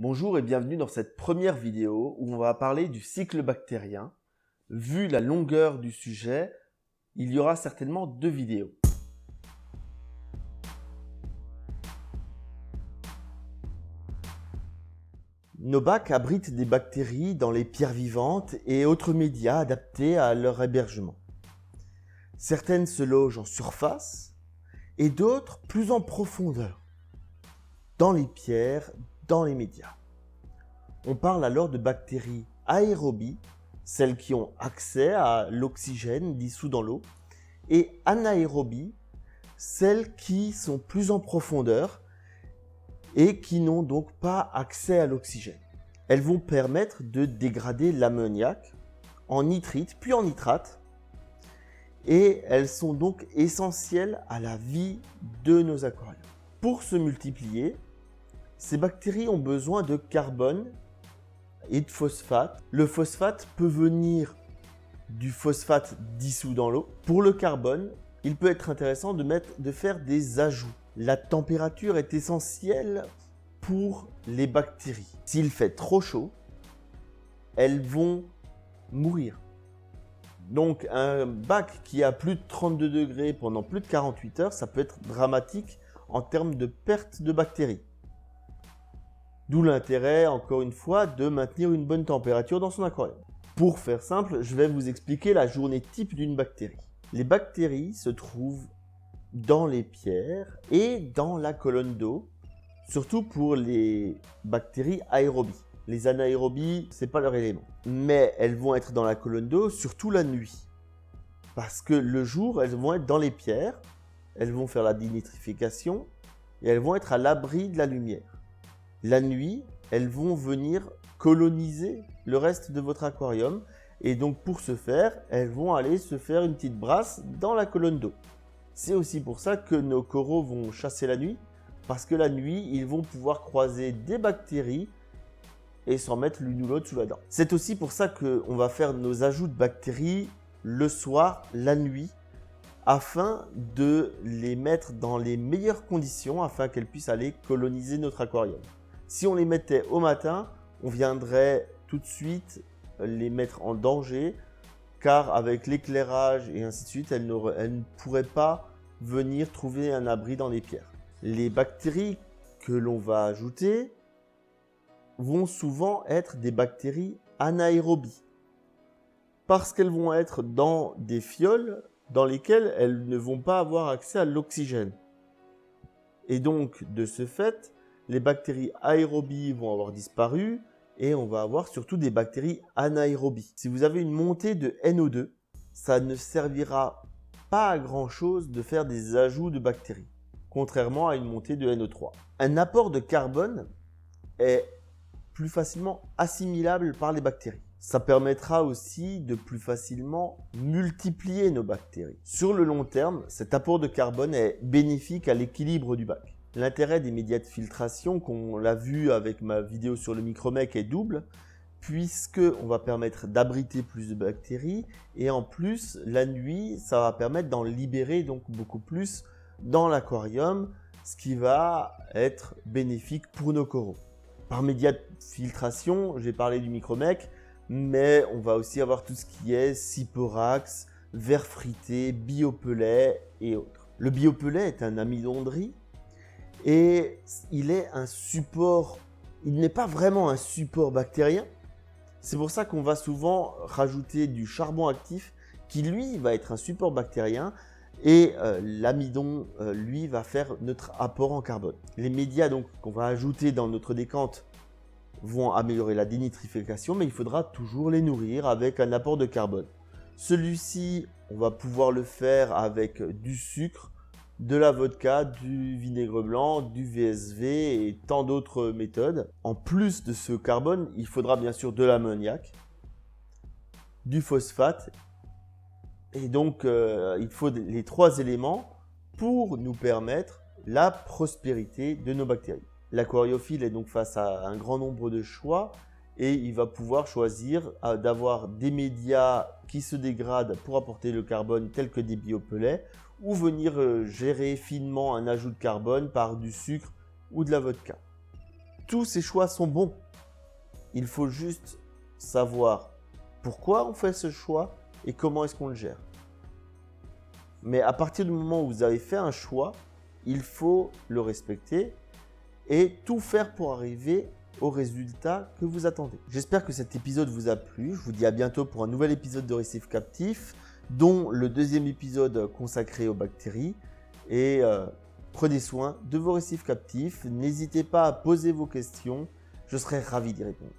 Bonjour et bienvenue dans cette première vidéo où on va parler du cycle bactérien. Vu la longueur du sujet, il y aura certainement 2 vidéos. Nos bacs abritent des bactéries dans les pierres vivantes et autres médias adaptés à leur hébergement. Certaines se logent en surface et d'autres plus en profondeur, dans les pierres, dans les médias. On parle alors de bactéries aérobies, celles qui ont accès à l'oxygène dissous dans l'eau, et anaérobies, celles qui sont plus en profondeur et qui n'ont donc pas accès à l'oxygène. Elles vont permettre de dégrader l'ammoniac en nitrite puis en nitrate, et elles sont donc essentielles à la vie de nos aquariums. Pour se multiplier, ces bactéries ont besoin de carbone et de phosphate. Le phosphate peut venir du phosphate dissous dans l'eau. Pour le carbone, il peut être intéressant de faire des ajouts. La température est essentielle pour les bactéries. S'il fait trop chaud, elles vont mourir. Donc un bac qui a plus de 32 degrés pendant plus de 48 heures, ça peut être dramatique en termes de perte de bactéries. D'où l'intérêt, encore une fois, de maintenir une bonne température dans son aquarium. Pour faire simple, je vais vous expliquer la journée type d'une bactérie. Les bactéries se trouvent dans les pierres et dans la colonne d'eau, surtout pour les bactéries aérobies. Les anaérobies, c'est pas leur élément. Mais elles vont être dans la colonne d'eau, surtout la nuit. Parce que le jour, elles vont être dans les pierres, elles vont faire la dénitrification et elles vont être à l'abri de la lumière. La nuit, elles vont venir coloniser le reste de votre aquarium et donc pour ce faire, elles vont aller se faire une petite brasse dans la colonne d'eau. C'est aussi pour ça que nos coraux vont chasser la nuit, parce que la nuit, ils vont pouvoir croiser des bactéries et s'en mettre l'une ou l'autre sous la dent. C'est aussi pour ça qu'on va faire nos ajouts de bactéries le soir, la nuit, afin de les mettre dans les meilleures conditions afin qu'elles puissent aller coloniser notre aquarium. Si on les mettait au matin, on viendrait tout de suite les mettre en danger, car avec l'éclairage et ainsi de suite, elles ne pourraient pas venir trouver un abri dans les pierres. Les bactéries que l'on va ajouter vont souvent être des bactéries anaérobies, parce qu'elles vont être dans des fioles dans lesquelles elles ne vont pas avoir accès à l'oxygène. Et donc, de ce fait, les bactéries aérobies vont avoir disparu et on va avoir surtout des bactéries anaérobies. Si vous avez une montée de NO2, ça ne servira pas à grand chose de faire des ajouts de bactéries, contrairement à une montée de NO3. Un apport de carbone est plus facilement assimilable par les bactéries. Ça permettra aussi de plus facilement multiplier nos bactéries. Sur le long terme, cet apport de carbone est bénéfique à l'équilibre du bac. L'intérêt des médias de filtration, qu'on l'a vu avec ma vidéo sur le micromec, est double, puisqu'on va permettre d'abriter plus de bactéries et en plus, la nuit, ça va permettre d'en libérer donc beaucoup plus dans l'aquarium, ce qui va être bénéfique pour nos coraux. Par médias de filtration, j'ai parlé du micromec, mais on va aussi avoir tout ce qui est Cyporax, verre frité, biopellet et autres. Le biopellet est un amidon de riz et il est un support, il n'est pas vraiment un support bactérien. C'est pour ça qu'on va souvent rajouter du charbon actif qui lui va être un support bactérien et l'amidon lui va faire notre apport en carbone. Les médias donc qu'on va ajouter dans notre décante vont améliorer la dénitrification, mais il faudra toujours les nourrir avec un apport de carbone. Celui-ci, on va pouvoir le faire avec du sucre, de la vodka, du vinaigre blanc, du VSV et tant d'autres méthodes. En plus de ce carbone, il faudra bien sûr de l'ammoniac, du phosphate et donc il faut les 3 éléments pour nous permettre la prospérité de nos bactéries. L'aquariophile est donc face à un grand nombre de choix et il va pouvoir choisir d'avoir des médias qui se dégradent pour apporter le carbone tels que des biopellets ou venir gérer finement un ajout de carbone par du sucre ou de la vodka. tous ces choix sont bons. Il faut juste savoir pourquoi on fait ce choix et comment est-ce qu'on le gère. Mais à partir du moment où vous avez fait un choix, il faut le respecter et tout faire pour arriver au résultat que vous attendez. J'espère que cet épisode vous a plu. Je vous dis à bientôt pour un nouvel épisode de Récif Captif, dont le deuxième épisode consacré aux bactéries. Et prenez soin de vos récifs captifs. N'hésitez pas à poser vos questions. Je serai ravi d'y répondre.